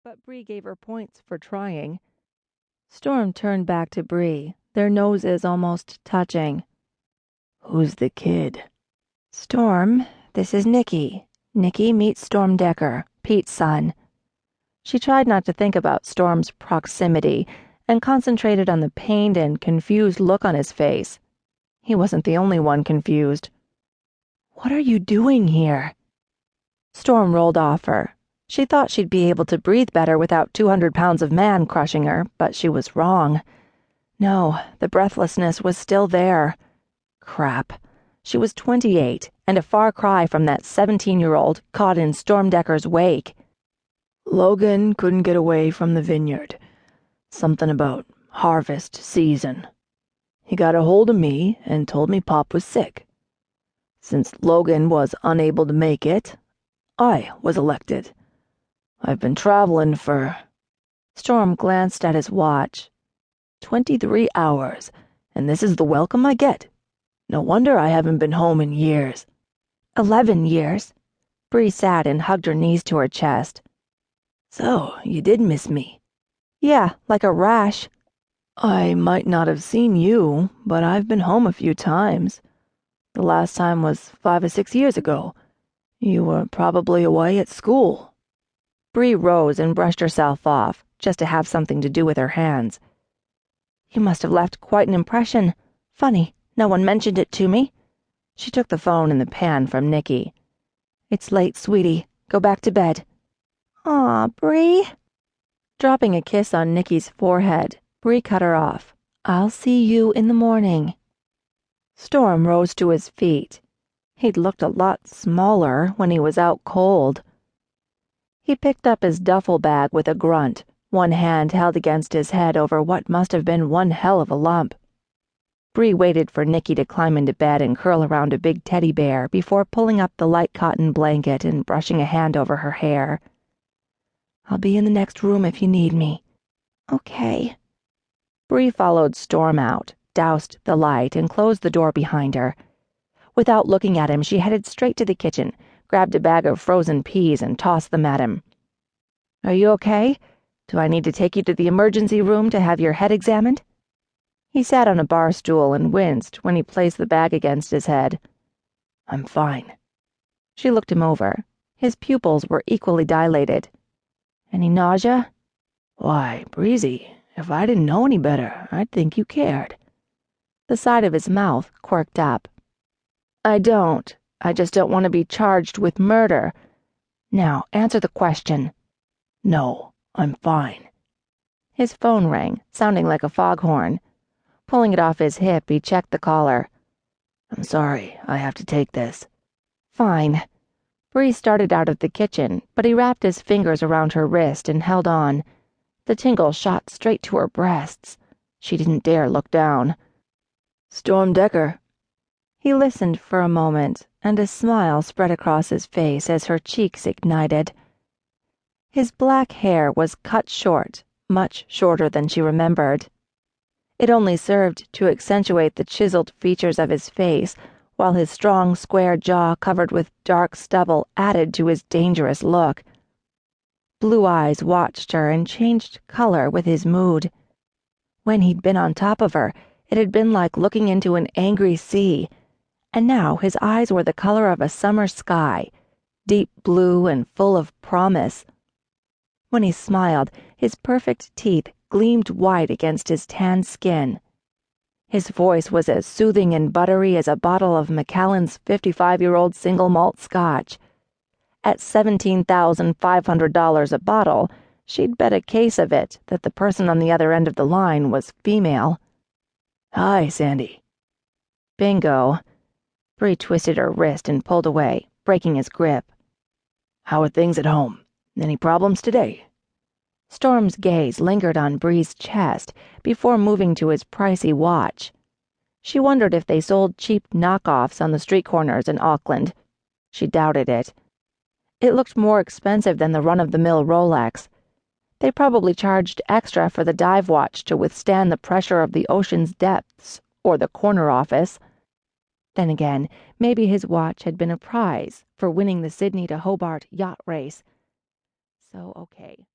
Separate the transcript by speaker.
Speaker 1: but Bree gave her points for trying. Storm turned back to Bree, their noses almost touching.
Speaker 2: "Who's the kid?"
Speaker 1: "Storm, this is Nikki. Nikki meets Storm Decker, Pete's son." She tried not to think about Storm's proximity and concentrated on the pained and confused look on his face. He wasn't the only one confused. "What are you doing here?" Storm rolled off her. She thought she'd be able to breathe better without 200 pounds of man crushing her, but she was wrong. No, the breathlessness was still there. Crap. She was 28, and a far cry from that 17-year-old caught in Storm Decker's wake.
Speaker 2: "Logan couldn't get away from the vineyard. Something about harvest season. He got a hold of me and told me Pop was sick. Since Logan was unable to make it, I was elected. I've been traveling for..."
Speaker 1: Storm glanced at his watch.
Speaker 2: 23 hours, and this is the welcome I get. No wonder I haven't been home in years.
Speaker 1: 11 years. Bree sat and hugged her knees to her chest.
Speaker 2: "So, you did miss me."
Speaker 1: "Yeah, like a rash."
Speaker 2: "I might not have seen you, but I've been home a few times. The last time was 5 or 6 years ago. You were probably away at school."
Speaker 1: Bree rose and brushed herself off, just to have something to do with her hands. "You must have left quite an impression. Funny, no one mentioned it to me." She took the phone and the pan from Nikki. "It's late, sweetie. Go back to bed." "Aw, Bree." Dropping a kiss on Nikki's forehead, Bree cut her off. "I'll see you in the morning." Storm rose to his feet. He'd looked a lot smaller when he was out cold. He picked up his duffel bag with a grunt, one hand held against his head over what must have been one hell of a lump. Bree waited for Nikki to climb into bed and curl around a big teddy bear before pulling up the light cotton blanket and brushing a hand over her hair. "I'll be in the next room if you need me." "Okay." Bree followed Storm out, doused the light, and closed the door behind her. Without looking at him, she headed straight to the kitchen, grabbed a bag of frozen peas, and tossed them at him. "Are you okay? Do I need to take you to the emergency room to have your head examined?" He sat on a bar stool and winced when he placed the bag against his head.
Speaker 2: "I'm fine."
Speaker 1: She looked him over. His pupils were equally dilated. "Any nausea?"
Speaker 2: "Why, Breezy, if I didn't know any better, I'd think you cared."
Speaker 1: The side of his mouth quirked up. "I don't. I just don't want to be charged with murder. Now, answer the question."
Speaker 2: "No, I'm fine."
Speaker 1: His phone rang, sounding like a foghorn. Pulling it off his hip, he checked the caller.
Speaker 2: "I'm sorry, I have to take this."
Speaker 1: "Fine." Bree started out of the kitchen, but he wrapped his fingers around her wrist and held on. The tingle shot straight to her breasts. She didn't dare look down.
Speaker 2: "Storm Decker."
Speaker 1: He listened for a moment, and a smile spread across his face as her cheeks ignited. His black hair was cut short, much shorter than she remembered. It only served to accentuate the chiseled features of his face, while his strong, square jaw covered with dark stubble added to his dangerous look. Blue eyes watched her and changed color with his mood. When he'd been on top of her, it had been like looking into an angry sea, and now his eyes were the color of a summer sky, deep blue and full of promise. When he smiled, his perfect teeth gleamed white against his tanned skin. His voice was as soothing and buttery as a bottle of Macallan's 55-year-old single malt scotch. At $17,500 a bottle, she'd bet a case of it that the person on the other end of the line was female.
Speaker 2: "Hi, Sandy."
Speaker 1: "Bingo." Bree twisted her wrist and pulled away, breaking his grip.
Speaker 2: "How are things at home? Any problems today?"
Speaker 1: Storm's gaze lingered on Bree's chest before moving to his pricey watch. She wondered if they sold cheap knockoffs on the street corners in Auckland. She doubted it. It looked more expensive than the run-of-the-mill Rolex. They probably charged extra for the dive watch to withstand the pressure of the ocean's depths or the corner office. Then again, maybe his watch had been a prize for winning the Sydney to Hobart yacht race. So, okay.